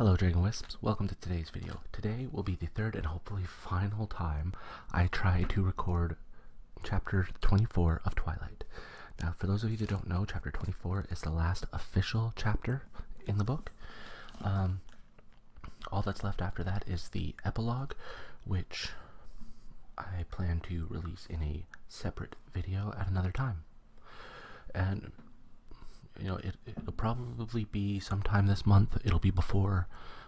Hello Dragon Wisps, welcome to today's video. Today will be the third and hopefully final time I try to record chapter 24 of Twilight. Now for those of you that don't know, chapter 24 is the last official chapter in the book. All that's left after that is the epilogue, which I plan to release in a separate video at another time. And you know, it'll probably be sometime this month. It'll be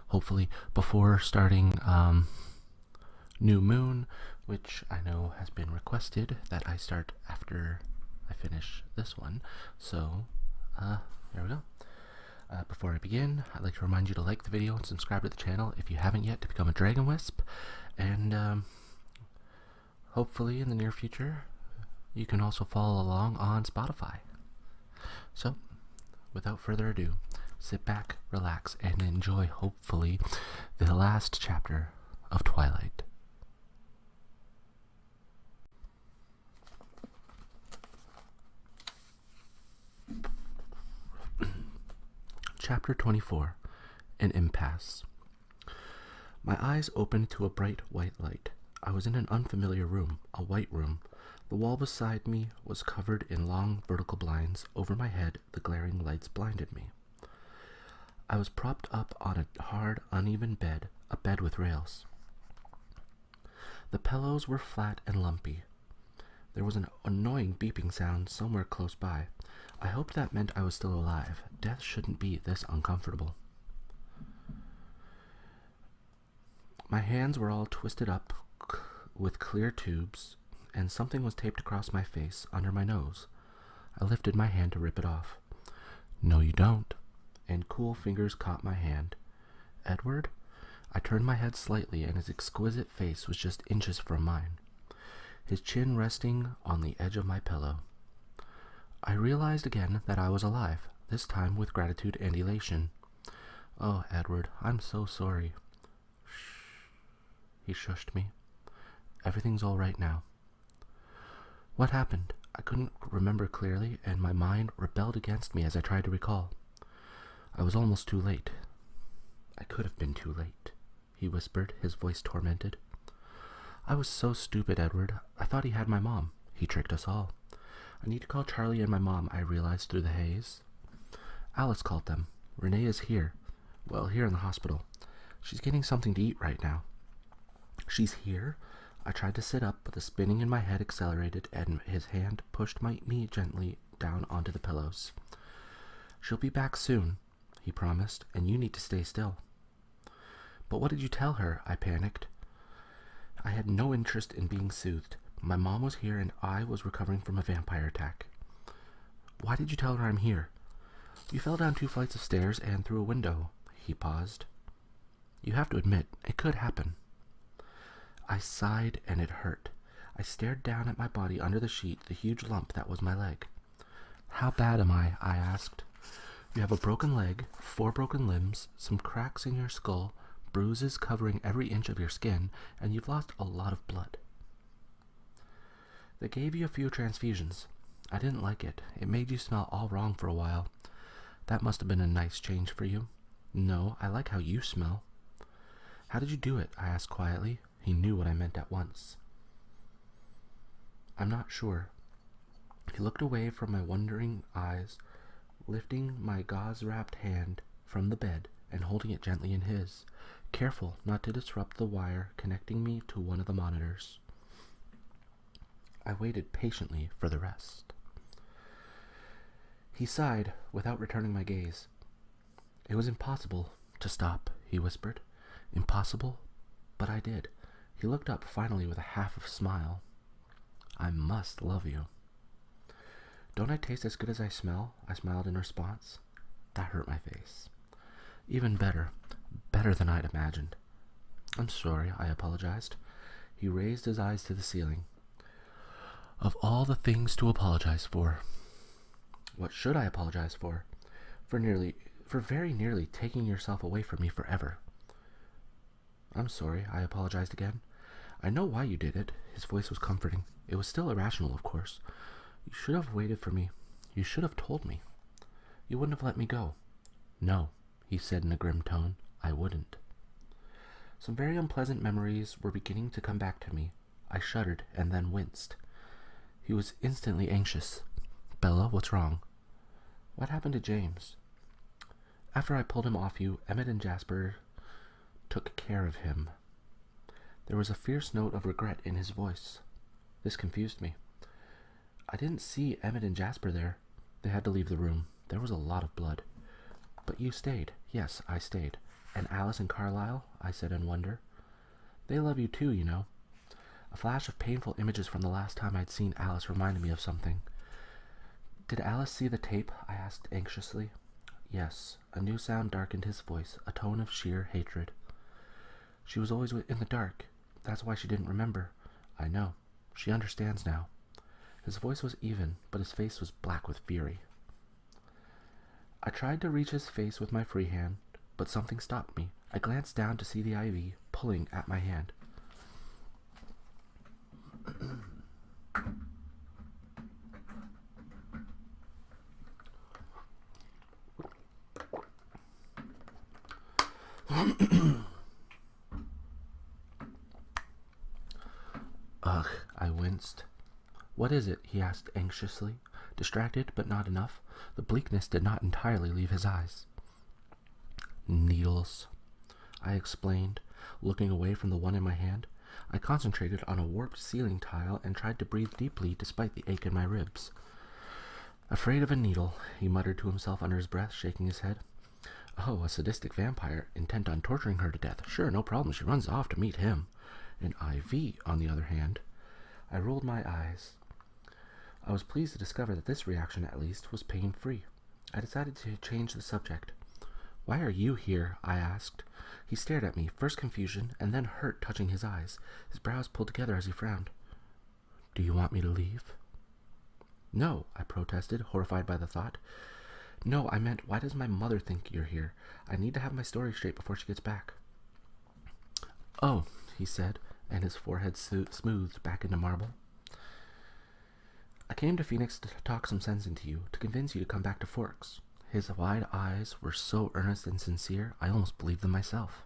hopefully before starting New Moon, which I know has been requested that I start after I finish this one. So, there we go. Before I begin, I'd like to remind you to like the video and subscribe to the channel if you haven't yet to become a Dragon Wisp. And hopefully in the near future, you can also follow along on Spotify. So, without further ado, sit back, relax, and enjoy, hopefully, the last chapter of Twilight. Chapter 24, An Impasse. My eyes opened to a bright white light. I was in an unfamiliar room, a white room. The wall beside me was covered in long vertical blinds. Over my head, the glaring lights blinded me. I was propped up on a hard, uneven bed, a bed with rails. The pillows were flat and lumpy. There was an annoying beeping sound somewhere close by. I hoped that meant I was still alive. Death shouldn't be this uncomfortable. My hands were all twisted up with clear tubes, and something was taped across my face, under my nose. I lifted my hand to rip it off. No, you don't. And cool fingers caught my hand. Edward? I turned my head slightly, and his exquisite face was just inches from mine, his chin resting on the edge of my pillow. I realized again that I was alive, this time with gratitude and elation. Oh, Edward, I'm so sorry. Shh. He shushed me. Everything's all right now. What happened? I couldn't remember clearly, and my mind rebelled against me as I tried to recall. I was almost too late. I could have been too late, he whispered, his voice tormented. I was so stupid, Edward. I thought he had my mom. He tricked us all. I need to call Charlie and my mom, I realized through the haze. Alice called them. Renee is here. Well, here in the hospital. She's getting something to eat right now. She's here? I tried to sit up, but the spinning in my head accelerated, and his hand pushed me gently down onto the pillows. She'll be back soon, he promised, and you need to stay still. But what did you tell her? I panicked. I had no interest in being soothed. My mom was here, and I was recovering from a vampire attack. Why did you tell her I'm here? You fell down 2 flights of stairs and through a window. He paused. You have to admit, it could happen. I sighed, and it hurt. I stared down at my body under the sheet, the huge lump that was my leg. How bad am I asked. You have a broken leg, 4 broken limbs, some cracks in your skull, bruises covering every inch of your skin, and you've lost a lot of blood. They gave you a few transfusions. I didn't like it. It made you smell all wrong for a while. That must have been a nice change for you. No, I like how you smell. How did you do it? I asked quietly. He knew what I meant at once. I'm not sure. He looked away from my wondering eyes, lifting my gauze-wrapped hand from the bed and holding it gently in his, careful not to disrupt the wire connecting me to one of the monitors. I waited patiently for the rest. He sighed without returning my gaze. It was impossible to stop, he whispered. Impossible, but I did. He looked up finally with a half of smile. I must love you. Don't I taste as good as I smell? I smiled in response. That hurt my face. Even better. Better than I'd imagined. I'm sorry, I apologized. He raised his eyes to the ceiling. Of all the things to apologize for. What should I apologize for? For very nearly taking yourself away from me forever. I'm sorry, I apologized again. I know why you did it. His voice was comforting. It was still irrational, of course. You should have waited for me. You should have told me. You wouldn't have let me go. No, he said in a grim tone. I wouldn't. Some very unpleasant memories were beginning to come back to me. I shuddered and then winced. He was instantly anxious. Bella, what's wrong? What happened to James? After I pulled him off you, Emmett and Jasper took care of him. There was a fierce note of regret in his voice. This confused me. I didn't see Emmett and Jasper there. They had to leave the room. There was a lot of blood. But you stayed. Yes, I stayed. And Alice and Carlisle? I said in wonder. They love you too, you know. A flash of painful images from the last time I'd seen Alice reminded me of something. Did Alice see the tape? I asked anxiously. Yes. A new sound darkened his voice, a tone of sheer hatred. She was always in the dark. That's why she didn't remember. I know. She understands now. His voice was even, but his face was black with fury. I tried to reach his face with my free hand, but something stopped me. I glanced down to see the IV pulling at my hand. Ugh, I winced. What is it? He asked anxiously. Distracted, but not enough. The bleakness did not entirely leave his eyes. Needles, I explained, looking away from the one in my hand. I concentrated on a warped ceiling tile and tried to breathe deeply despite the ache in my ribs. Afraid of a needle, he muttered to himself under his breath, shaking his head. Oh, a sadistic vampire, intent on torturing her to death. Sure, no problem, she runs off to meet him. An IV, on the other hand. I rolled my eyes. I was pleased to discover that this reaction, at least, was pain-free. I decided to change the subject. Why are you here? I asked. He stared at me, first confusion, and then hurt touching his eyes. His brows pulled together as he frowned. Do you want me to leave? No, I protested, horrified by the thought. No, I meant, why does my mother think you're here? I need to have my story straight before she gets back. Oh, he said, and his forehead smoothed back into marble. I came to Phoenix to talk some sense into you, to convince you to come back to Forks. His wide eyes were so earnest and sincere, I almost believed them myself.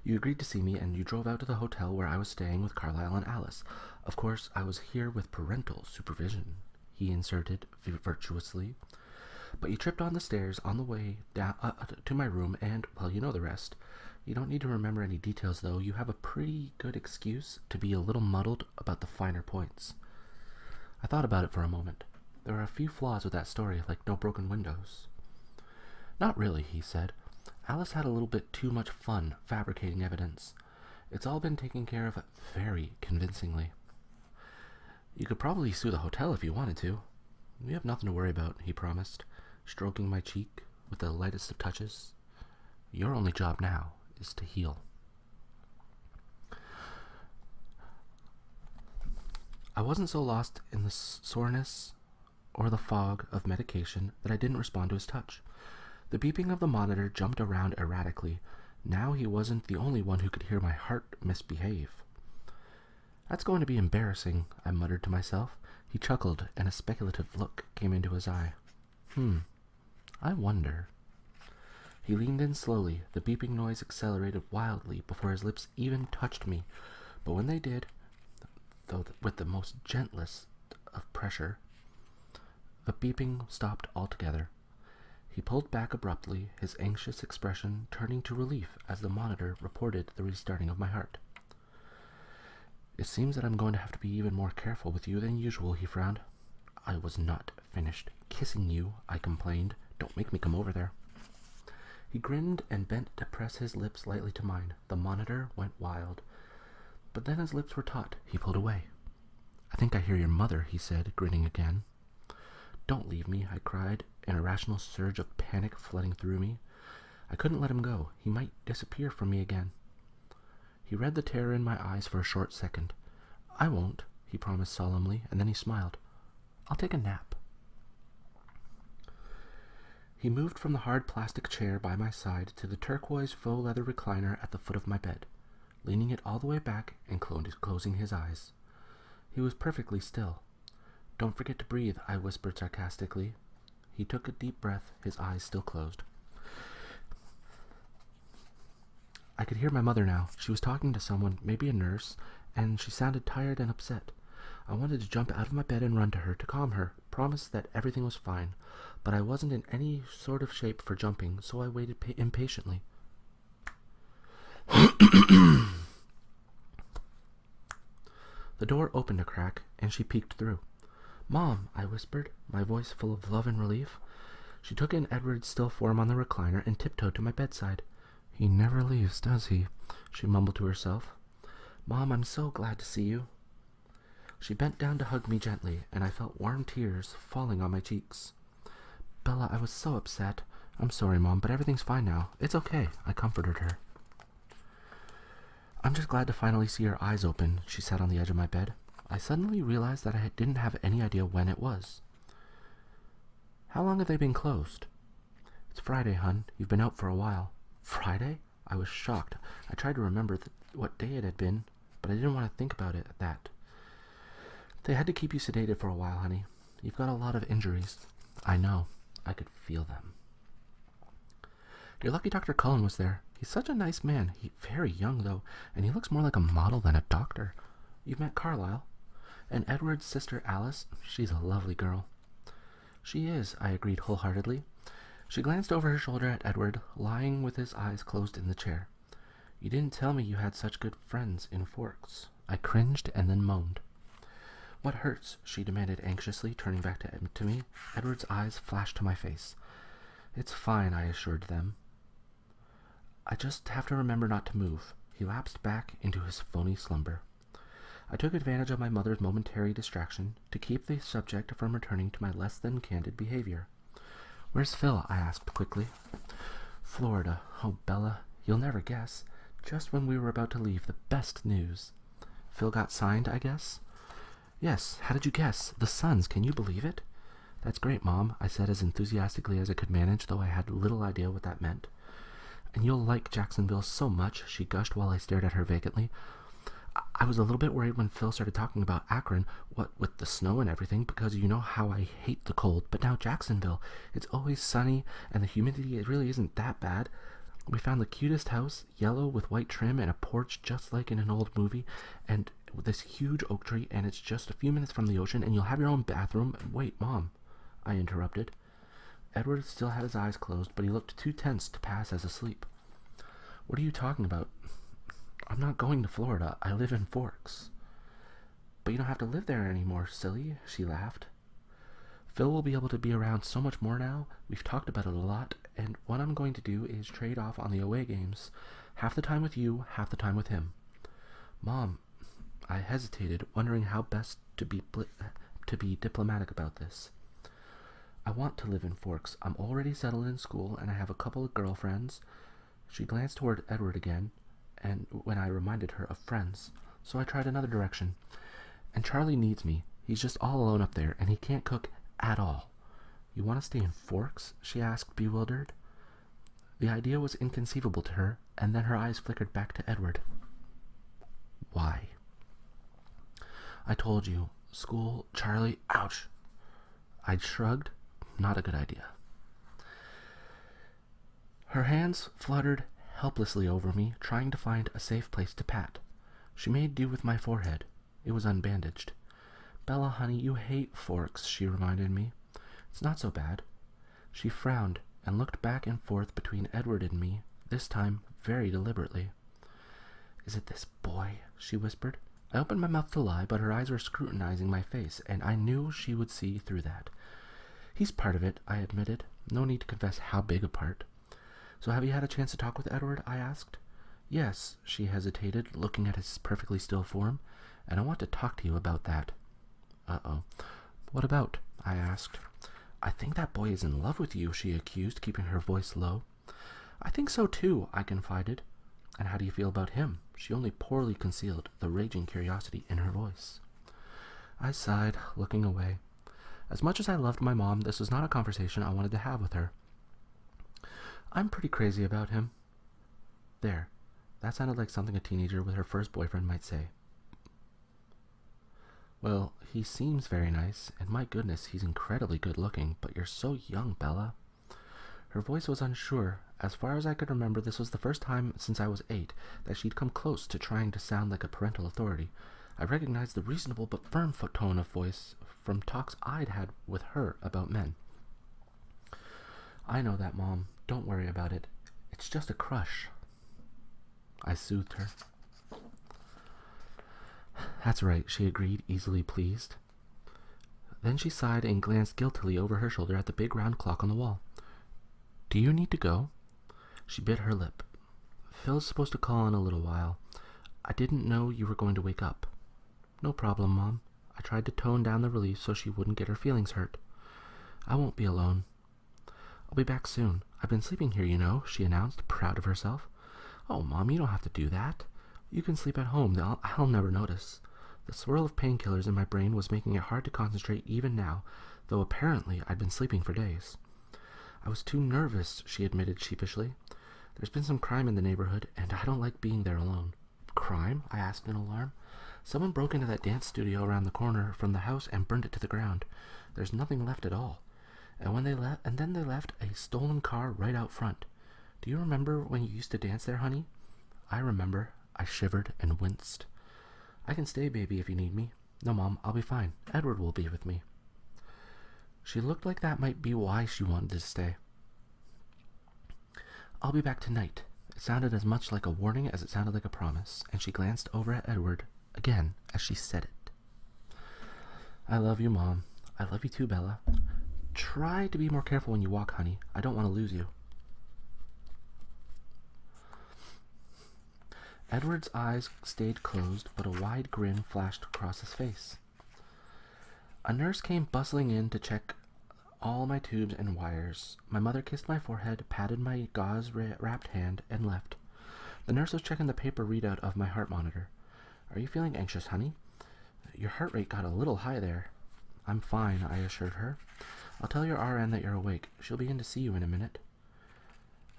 You agreed to see me, and you drove out to the hotel where I was staying with Carlisle and Alice. Of course, I was here with parental supervision, he inserted virtuously. But you tripped on the stairs on the way down to my room, and, well, you know the rest. You don't need to remember any details, though. You have a pretty good excuse to be a little muddled about the finer points. I thought about it for a moment. There are a few flaws with that story, like no broken windows. Not really, he said. Alice had a little bit too much fun fabricating evidence. It's all been taken care of very convincingly. You could probably sue the hotel if you wanted to. You have nothing to worry about, he promised, stroking my cheek with the lightest of touches. Your only job now is to heal. I wasn't so lost in the soreness or the fog of medication that I didn't respond to his touch. The beeping of the monitor jumped around erratically. Now he wasn't the only one who could hear my heart misbehave. That's going to be embarrassing, I muttered to myself. He chuckled, and a speculative look came into his eye. I wonder. He leaned in slowly. The beeping noise accelerated wildly before his lips even touched me. But when they did, though with the most gentlest of pressure, the beeping stopped altogether. He pulled back abruptly, his anxious expression turning to relief as the monitor reported the restarting of my heart. It seems that I'm going to have to be even more careful with you than usual, he frowned. I was not finished kissing you, I complained. Don't make me come over there. He grinned and bent to press his lips lightly to mine. The monitor went wild. But then his lips were taut. He pulled away. I think I hear your mother, he said, grinning again. Don't leave me, I cried, an irrational surge of panic flooding through me. I couldn't let him go. He might disappear from me again. He read the terror in my eyes for a short second. I won't, he promised solemnly, and then he smiled. I'll take a nap. He moved from the hard plastic chair by my side to the turquoise faux leather recliner at the foot of my bed, leaning it all the way back and closing his eyes. He was perfectly still. Don't forget to breathe, I whispered sarcastically. He took a deep breath, his eyes still closed. could hear my mother now. She was talking to someone, maybe a nurse, and she sounded tired and upset. I wanted to jump out of my bed and run to her to calm her, promise that everything was fine, but I wasn't in any sort of shape for jumping, so I waited impatiently. The door opened a crack, and she peeked through. "Mom," I whispered, my voice full of love and relief. She took in Edward's still form on the recliner and tiptoed to my bedside. "He never leaves, does he?" she mumbled to herself. "Mom, I'm so glad to see you." She bent down to hug me gently, and I felt warm tears falling on my cheeks. "Bella, I was so upset. I'm sorry, Mom, but everything's fine now. It's okay," I comforted her. "I'm just glad to finally see your eyes open," she sat on the edge of my bed. I suddenly realized that I didn't have any idea when it was. "How long have they been closed?" "It's Friday, hun. You've been out for a while." "Friday?" I was shocked. I tried to remember what day it had been, but I didn't want to think about it at that. "They had to keep you sedated for a while, honey. You've got a lot of injuries." "I know." I could feel them. "You're lucky Dr. Cullen was there. He's such a nice man. He's very young, though, and he looks more like a model than a doctor. You've met Carlisle? And Edward's sister Alice? She's a lovely girl." "She is," I agreed wholeheartedly. She glanced over her shoulder at Edward, lying with his eyes closed in the chair. "You didn't tell me you had such good friends in Forks." I cringed and then moaned. "What hurts?" she demanded anxiously, turning back to me. Edward's eyes flashed to my face. "It's fine," I assured them. "I just have to remember not to move." He lapsed back into his phony slumber. I took advantage of my mother's momentary distraction to keep the subject from returning to my less than candid behavior. "Where's Phil?" I asked quickly. "Florida. Oh, Bella, you'll never guess. Just when we were about to leave, the best news. Phil got signed, I guess?" "Yes, how did you guess? The Suns, can you believe it?" "That's great, Mom," I said as enthusiastically as I could manage, though I had little idea what that meant. "And you'll like Jacksonville so much," she gushed while I stared at her vacantly. I was a little bit worried when Phil started talking about Akron, what with the snow and everything, because you know how I hate the cold, but now Jacksonville, it's always sunny, and the humidity, it really isn't that bad. We found the cutest house, yellow with white trim and a porch just like in an old movie, and with this huge oak tree, and it's just a few minutes from the ocean, and you'll have your own bathroom." "Wait, Mom," I interrupted. Edward still had his eyes closed, but he looked too tense to pass as asleep. "What are you talking about?" "I'm not going to Florida. I live in Forks." "But you don't have to live there anymore, silly," she laughed. "Phil will be able to be around so much more now. We've talked about it a lot, and what I'm going to do is trade off on the away games. Half the time with you, half the time with him." "Mom," I hesitated, wondering how best to be diplomatic about this. "I want to live in Forks. I'm already settled in school, and I have a couple of girlfriends." She glanced toward Edward again, and when I reminded her of friends, so I tried another direction. "And Charlie needs me. He's just all alone up there, and he can't cook at all." "You want to stay in Forks?" she asked, bewildered. The idea was inconceivable to her, and then her eyes flickered back to Edward. "Why?" "I told you. School, Charlie, ouch." I shrugged. Not a good idea. Her hands fluttered helplessly over me, trying to find a safe place to pat. She made do with my forehead. It was unbandaged. "Bella, honey, you hate Forks," she reminded me. "It's not so bad." She frowned and looked back and forth between Edward and me, this time very deliberately. "Is it this boy?" she whispered. I opened my mouth to lie, but her eyes were scrutinizing my face, and I knew she would see through that. "He's part of it," I admitted. No need to confess how big a part. "So have you had a chance to talk with Edward?" I asked. "Yes," she hesitated, looking at his perfectly still form, "and I want to talk to you about that." "Uh-oh. What about?" I asked. "I think that boy is in love with you," she accused, keeping her voice low. "I think so too," I confided. "And how do you feel about him?" She only poorly concealed the raging curiosity in her voice. I sighed, looking away. As much as I loved my mom, this was not a conversation I wanted to have with her. "I'm pretty crazy about him." There. That sounded like something a teenager with her first boyfriend might say. "Well, he seems very nice, and my goodness, he's incredibly good looking, but you're so young, Bella." Her voice was unsure. As far as I could remember, this was the first time since I was 8 that she'd come close to trying to sound like a parental authority. I recognized the reasonable but firm tone of voice from talks I'd had with her about men. I know that, Mom. Don't worry about it. It's just a crush. I soothed her. That's right, she agreed, easily pleased. Then she sighed and glanced guiltily over her shoulder at the big round clock on the wall. Do you need to go? She bit her lip. Phil's supposed to call in a little while. I didn't know you were going to wake up. No problem, Mom. I tried to tone down the relief so she wouldn't get her feelings hurt. I won't be alone. I'll be back soon. I've been sleeping here, you know, she announced, proud of herself. Oh, Mom, you don't have to do that. You can sleep at home. I'll never notice. The swirl of painkillers in my brain was making it hard to concentrate even now, though apparently I'd been sleeping for days. I was too nervous, she admitted sheepishly. There's been some crime in the neighborhood, and I don't like being there alone. Crime? I asked in alarm. Someone broke into that dance studio around the corner from the house and burned it to the ground. There's nothing left at all. And then they left a stolen car right out front. Do you remember when you used to dance there, honey? I remember. I shivered and winced. I can stay, baby, if you need me. No, Mom, I'll be fine. Edward will be with me. She looked like that might be why she wanted to stay. I'll be back tonight. It sounded as much like a warning as it sounded like a promise, and she glanced over at Edward again as she said it. I love you, Mom. I love you too, Bella. Try to be more careful when you walk, honey. I don't want to lose you. Edward's eyes stayed closed, but a wide grin flashed across his face. A nurse came bustling in to check all my tubes and wires. My mother kissed my forehead, patted my gauze-wrapped hand, and left. The nurse was checking the paper readout of my heart monitor. Are you feeling anxious, honey? Your heart rate got a little high there. I'm fine, I assured her. I'll tell your RN that you're awake. She'll be in to see you in a minute.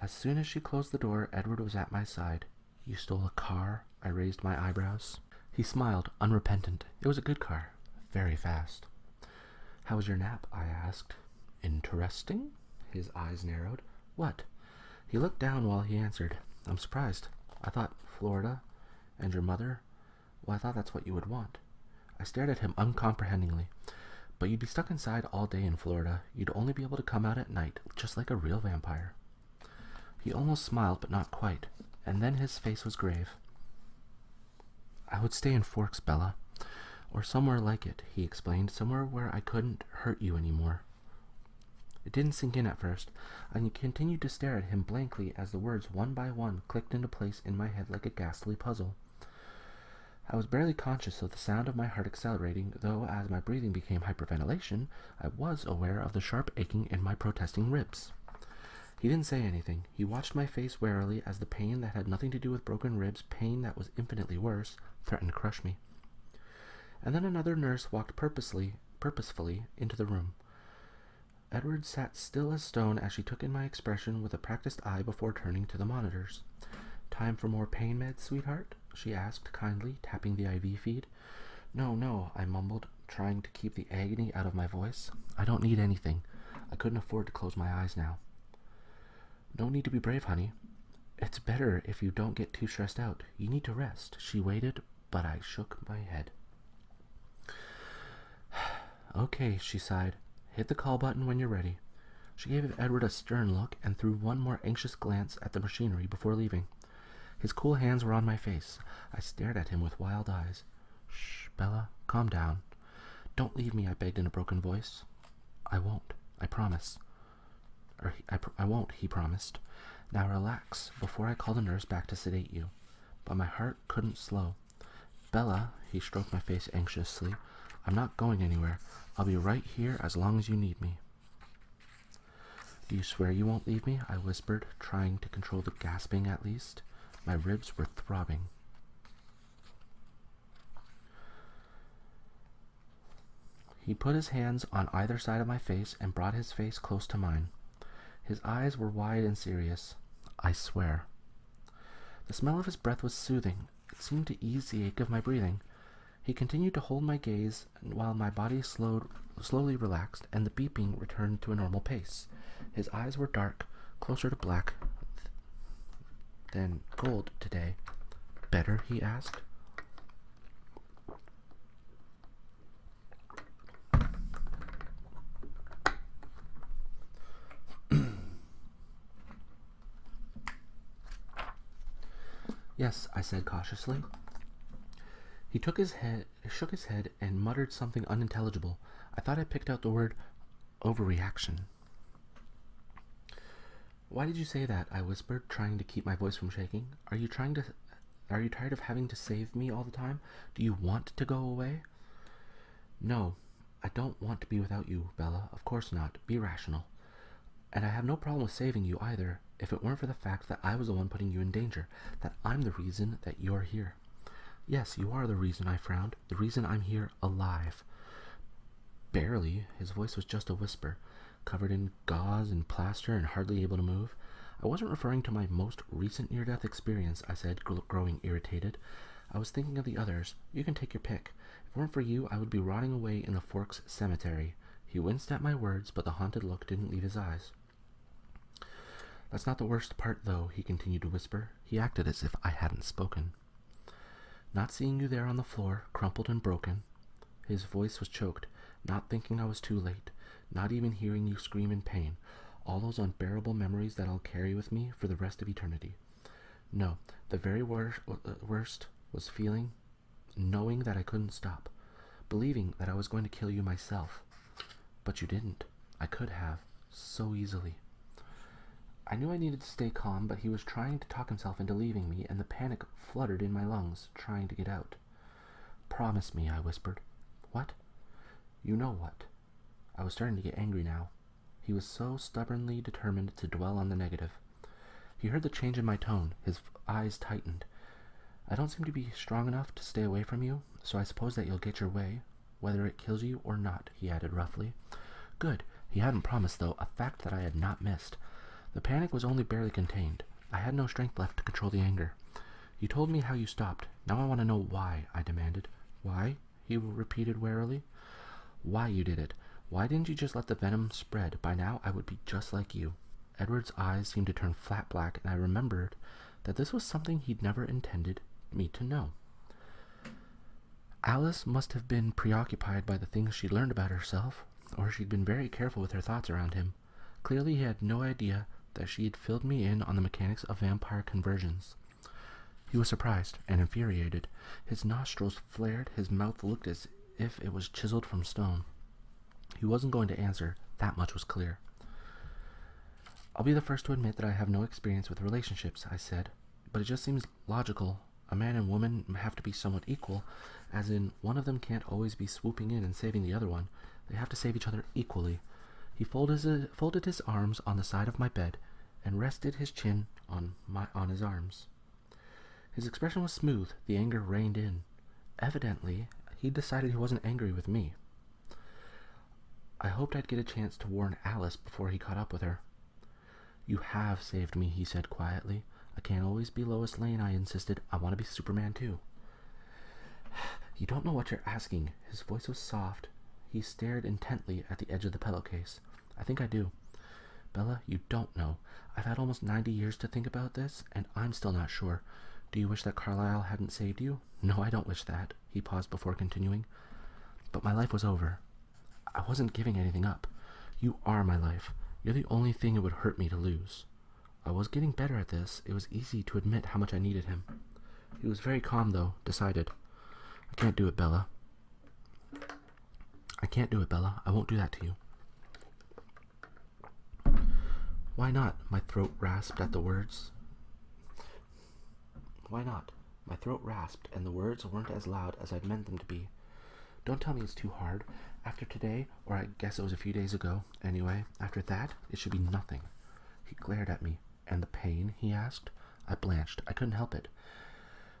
As soon as she closed the door, Edward was at my side. You stole a car? I raised my eyebrows. He smiled, unrepentant. It was a good car. Very fast. How was your nap? I asked. Interesting? His eyes narrowed. What? He looked down while he answered. I'm surprised. I thought Florida and your mother. Well, I thought that's what you would want. I stared at him uncomprehendingly. But you'd be stuck inside all day in Florida. You'd only be able to come out at night, just like a real vampire. He almost smiled, but not quite. And then his face was grave. I would stay in Forks, Bella. Or somewhere like it, he explained. Somewhere where I couldn't hurt you anymore. It didn't sink in at first. I continued to stare at him blankly as the words one by one clicked into place in my head like a ghastly puzzle. I was barely conscious of the sound of my heart accelerating, though as my breathing became hyperventilation, I was aware of the sharp aching in my protesting ribs. He didn't say anything. He watched my face warily as the pain that had nothing to do with broken ribs, pain that was infinitely worse, threatened to crush me. And then another nurse walked purposefully into the room. Edward sat still as stone as she took in my expression with a practiced eye before turning to the monitors. Time for more pain meds, sweetheart? She asked kindly, tapping the IV feed. No, I mumbled, trying to keep the agony out of my voice. I don't need anything. I couldn't afford to close my eyes now. No need to be brave, honey. It's better if you don't get too stressed out. You need to rest. She waited, but I shook my head. Okay, she sighed. Hit the call button when you're ready. She gave Edward a stern look and threw one more anxious glance at the machinery before leaving. His cool hands were on my face. I stared at him with wild eyes. Shh, Bella, calm down. Don't leave me, I begged in a broken voice. I won't, I promise. I won't, he promised. Now relax, before I call the nurse back to sedate you. But my heart couldn't slow. Bella, he stroked my face anxiously, I'm not going anywhere. I'll be right here as long as you need me. Do you swear you won't leave me? I whispered, trying to control the gasping at least. My ribs were throbbing. He put his hands on either side of my face and brought his face close to mine. His eyes were wide and serious. I swear. The smell of his breath was soothing. It seemed to ease the ache of my breathing. He continued to hold my gaze while my body slowly relaxed and the beeping returned to a normal pace. His eyes were dark, closer to black than gold today. Better? He asked. Yes, I said cautiously. He shook his head and muttered something unintelligible. I thought I picked out the word overreaction. Why did you say that? I whispered, trying to keep my voice from shaking. Are you tired of having to save me all the time? Do you want to go away? No, I don't want to be without you, Bella. Of course not. Be rational. And I have no problem with saving you either, if it weren't for the fact that I was the one putting you in danger, that I'm the reason that you're here. Yes, you are the reason, I frowned. The reason I'm here alive. Barely. His voice was just a whisper, covered in gauze and plaster and hardly able to move. I wasn't referring to my most recent near-death experience, I said, growing irritated. I was thinking of the others. You can take your pick. If it weren't for you, I would be rotting away in the Forks Cemetery. He winced at my words, but the haunted look didn't leave his eyes. That's not the worst part, though, he continued to whisper. He acted as if I hadn't spoken. Not seeing you there on the floor, crumpled and broken. His voice was choked, not thinking I was too late, not even hearing you scream in pain. All those unbearable memories that I'll carry with me for the rest of eternity. No, the very worst was knowing that I couldn't stop, believing that I was going to kill you myself. But you didn't. I could have, so easily. I knew I needed to stay calm, but he was trying to talk himself into leaving me, and the panic fluttered in my lungs, trying to get out. Promise me, I whispered. What? You know what. I was starting to get angry now. He was so stubbornly determined to dwell on the negative. He heard the change in my tone. His eyes tightened. I don't seem to be strong enough to stay away from you, so I suppose that you'll get your way, whether it kills you or not, he added roughly. Good. He hadn't promised, though, a fact that I had not missed. The panic was only barely contained. I had no strength left to control the anger. You told me how you stopped. Now I want to know why, I demanded. Why? He repeated warily. Why you did it. Why didn't you just let the venom spread? By now I would be just like you. Edward's eyes seemed to turn flat black, and I remembered that this was something he'd never intended me to know. Alice must have been preoccupied by the things she'd learned about herself, or she'd been very careful with her thoughts around him. Clearly he had no idea that she had filled me in on the mechanics of vampire conversions. He was surprised and infuriated. His nostrils flared, his mouth looked as if it was chiseled from stone. He wasn't going to answer, that much was clear. I'll be the first to admit that I have no experience with relationships, I said, but it just seems logical. A man and woman have to be somewhat equal, as in one of them can't always be swooping in and saving the other one. They have to save each other equally. He folded his arms on the side of my bed and rested his chin on his arms. His expression was smooth. The anger reined in. Evidently, he decided he wasn't angry with me. I hoped I'd get a chance to warn Alice before he caught up with her. You have saved me, he said quietly. I can't always be Lois Lane, I insisted. I want to be Superman, too. You don't know what you're asking. His voice was soft. He stared intently at the edge of the pillowcase. I think I do. Bella, you don't know. I've had almost 90 years to think about this, and I'm still not sure. Do you wish that Carlisle hadn't saved you? No, I don't wish that. He paused before continuing. But my life was over. I wasn't giving anything up. You are my life. You're the only thing it would hurt me to lose. I was getting better at this. It was easy to admit how much I needed him. He was very calm, though, decided. I can't do it, Bella. I can't do it, Bella. I won't do that to you. Why not? My throat rasped at the words. Why not? My throat rasped, and the words weren't as loud as I'd meant them to be. Don't tell me it's too hard. After today, or I guess it was a few days ago, anyway, after that, it should be nothing. He glared at me. And the pain? He asked. I blanched. I couldn't help it.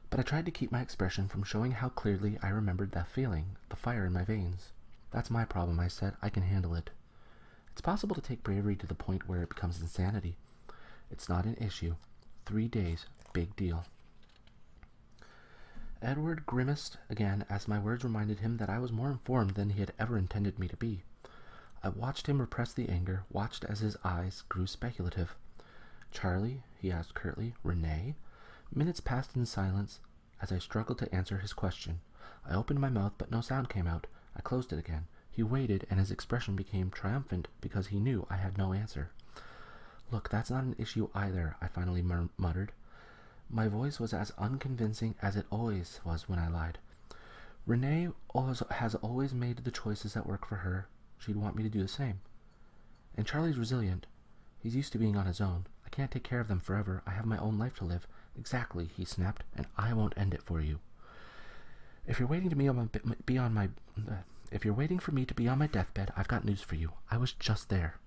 But I tried to keep my expression from showing how clearly I remembered that feeling, the fire in my veins. That's my problem, I said. I can handle it. It's possible to take bravery to the point where it becomes insanity. It's not an issue. 3 days. Big deal. Edward grimaced again as my words reminded him that I was more informed than he had ever intended me to be. I watched him repress the anger, watched as his eyes grew speculative. Charlie? He asked curtly. Renee? Minutes passed in silence as I struggled to answer his question. I opened my mouth, but no sound came out. I closed it again. He waited, and his expression became triumphant because he knew I had no answer. Look, that's not an issue either, I finally muttered. My voice was as unconvincing as it always was when I lied. Renee has always made the choices that work for her. She'd want me to do the same. And Charlie's resilient. He's used to being on his own. I can't take care of them forever. I have my own life to live. Exactly, he snapped, and I won't end it for you. If you're waiting for me to be on my deathbed, I've got news for you. I was just there.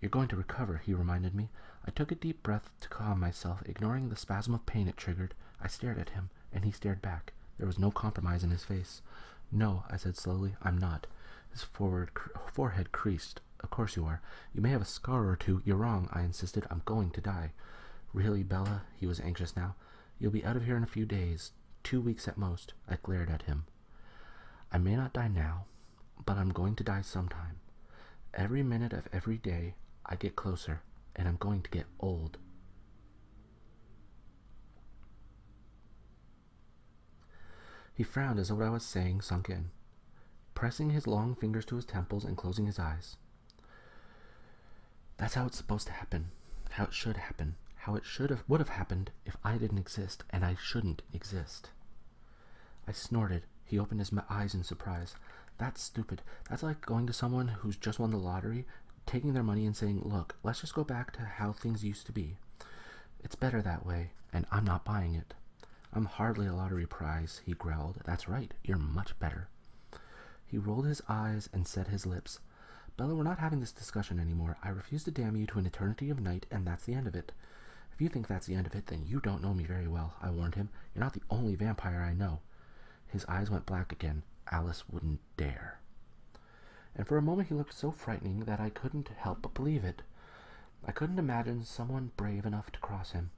You're going to recover, he reminded me. I took a deep breath to calm myself, ignoring the spasm of pain it triggered. I stared at him, and he stared back. There was no compromise in his face. No, I said slowly, I'm not. His forehead creased. Of course you are. You may have a scar or two. You're wrong, I insisted. I'm going to die. Really, Bella? He was anxious now. You'll be out of here in a few days. 2 weeks at most. I glared at him. I may not die now, but I'm going to die sometime. Every minute of every day, I get closer, and I'm going to get old. He frowned as though what I was saying sunk in, pressing his long fingers to his temples and closing his eyes. That's how it's supposed to happen. How it should happen. How it would have happened if I didn't exist, and I shouldn't exist. I snorted. He opened his eyes in surprise. That's stupid. That's like going to someone who's just won the lottery, taking their money and saying, look, let's just go back to how things used to be. It's better that way, and I'm not buying it. I'm hardly a lottery prize, he growled. That's right, you're much better. He rolled his eyes and set his lips. Bella, we're not having this discussion anymore. I refuse to damn you to an eternity of night, and that's the end of it. If you think that's the end of it, then you don't know me very well, I warned him. You're not the only vampire I know. His eyes went black again. Alice wouldn't dare. And for a moment he looked so frightening that I couldn't help but believe it. I couldn't imagine someone brave enough to cross him.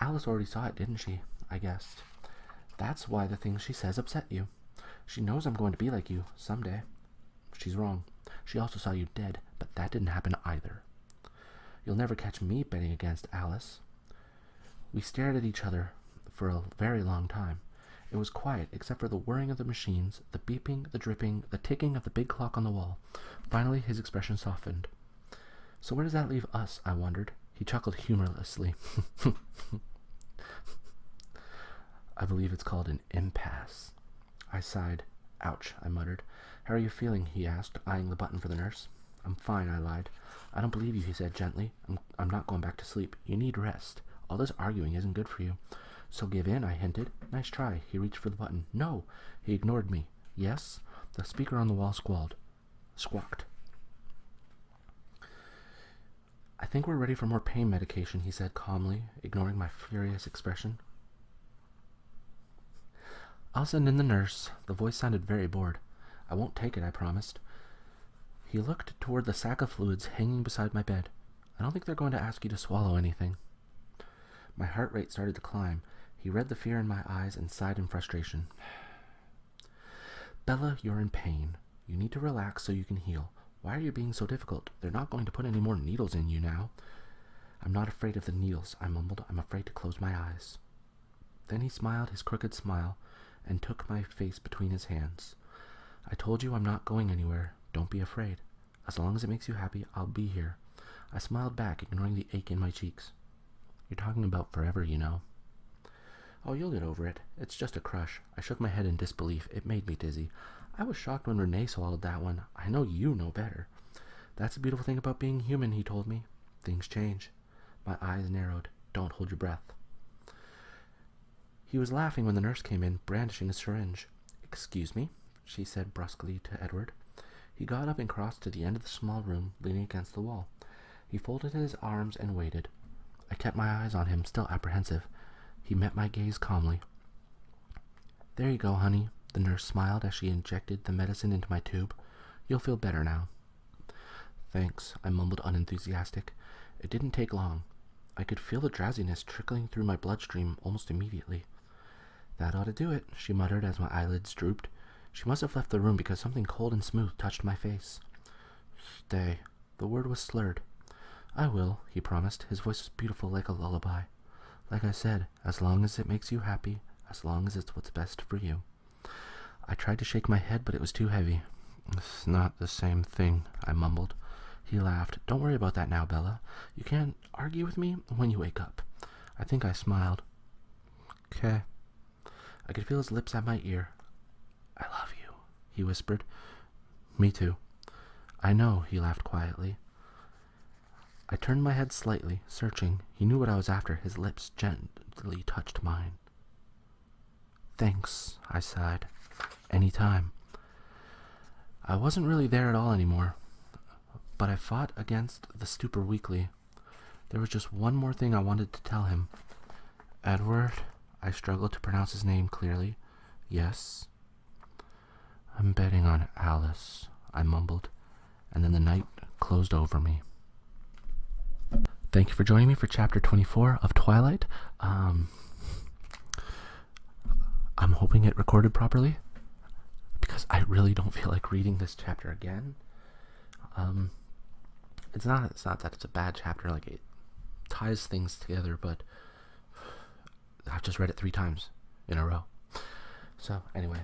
Alice already saw it, didn't she? I guessed. That's why the things she says upset you. She knows I'm going to be like you someday. She's wrong. She also saw you dead, but that didn't happen either. You'll never catch me betting against Alice. We stared at each other for a very long time. It was quiet, except for the whirring of the machines, the beeping, the dripping, the ticking of the big clock on the wall. Finally, his expression softened. So where does that leave us, I wondered. He chuckled humorlessly. I believe it's called an impasse. I sighed. Ouch, I muttered. How are you feeling? He asked, eyeing the button for the nurse. I'm fine, I lied. I don't believe you, he said gently. I'm not going back to sleep. You need rest. All this arguing isn't good for you. So give in, I hinted. Nice try. He reached for the button. No. He ignored me. Yes? The speaker on the wall squawked. I think we're ready for more pain medication, he said calmly, ignoring my furious expression. I'll send in the nurse. The voice sounded very bored. I won't take it, I promised. He looked toward the sack of fluids hanging beside my bed. I don't think they're going to ask you to swallow anything. My heart rate started to climb. He read the fear in my eyes and sighed in frustration. Bella, you're in pain. You need to relax so you can heal. Why are you being so difficult? They're not going to put any more needles in you now. I'm not afraid of the needles, I mumbled. I'm afraid to close my eyes. Then he smiled his crooked smile and took my face between his hands. I told you I'm not going anywhere. Don't be afraid. As long as it makes you happy, I'll be here. I smiled back, ignoring the ache in my cheeks. You're talking about forever, you know. Oh, you'll get over it. It's just a crush. I shook my head in disbelief. It made me dizzy. I was shocked when Renee swallowed that one. I know you know better. That's the beautiful thing about being human, he told me. Things change. My eyes narrowed. Don't hold your breath. He was laughing when the nurse came in, brandishing a syringe. Excuse me, she said brusquely to Edward. He got up and crossed to the end of the small room, leaning against the wall. He folded his arms and waited. I kept my eyes on him, still apprehensive. He met my gaze calmly. There you go, honey, the nurse smiled as she injected the medicine into my tube. You'll feel better now. Thanks, I mumbled unenthusiastic. It didn't take long. I could feel the drowsiness trickling through my bloodstream almost immediately. That ought to do it, she muttered as my eyelids drooped. She must have left the room because something cold and smooth touched my face. Stay. The word was slurred. I will, he promised. His voice was beautiful like a lullaby. Like I said, as long as it makes you happy, as long as it's what's best for you. I tried to shake my head, but it was too heavy. It's not the same thing, I mumbled. He laughed. Don't worry about that now, Bella. You can't argue with me when you wake up. I think I smiled. Okay. I could feel his lips at my ear. I love you, he whispered. Me too. I know, he laughed quietly. I turned my head slightly, searching. He knew what I was after. His lips gently touched mine. Thanks, I sighed. Any time. I wasn't really there at all anymore, but I fought against the stupor weakly. There was just one more thing I wanted to tell him. Edward, I struggled to pronounce his name clearly. Yes. I'm betting on Alice, I mumbled, and then the night closed over me. Thank you for joining me for chapter 24 of Twilight. I'm hoping it recorded properly, because I really don't feel like reading this chapter again. It's not that it's a bad chapter, like it ties things together, but I've just read it 3 times in a row. So anyway,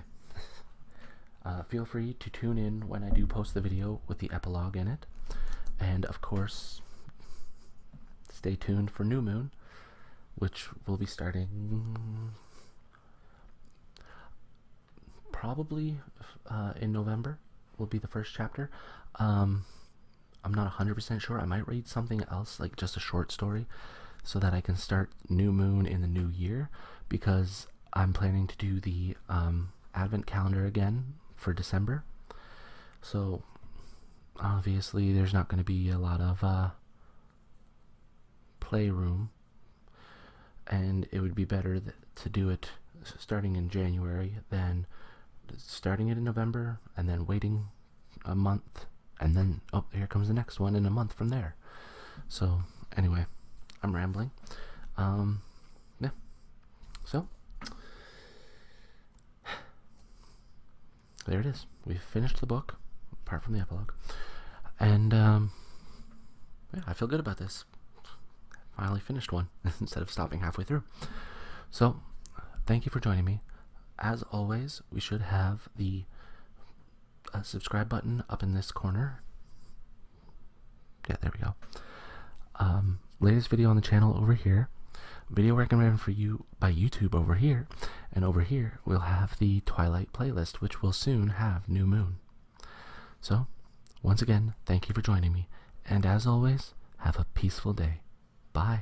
feel free to tune in when I do post the video with the epilogue in it, and of course stay tuned for New Moon, which will be starting probably in November. Will be the first chapter. I'm not 100% sure. I might read something else, like just a short story, so that I can start New Moon in the new year, because I'm planning to do the Advent calendar again for December. So obviously there's not going to be a lot of playroom, and it would be better to do it starting in January than starting it in November and then waiting a month, and then here comes the next one in a month from there. So anyway, I'm rambling. Yeah. So there it is. We've finished the book, apart from the epilogue, and yeah, I feel good about this. Finally finished one instead of stopping halfway through. So thank you for joining me. As always, we should have the subscribe button up in this corner. Yeah, there we go. Latest video on the channel over here. Video recommended for you by YouTube over here. And over here, we'll have the Twilight playlist, which will soon have New Moon. So, once again, thank you for joining me. And as always, have a peaceful day. Bye.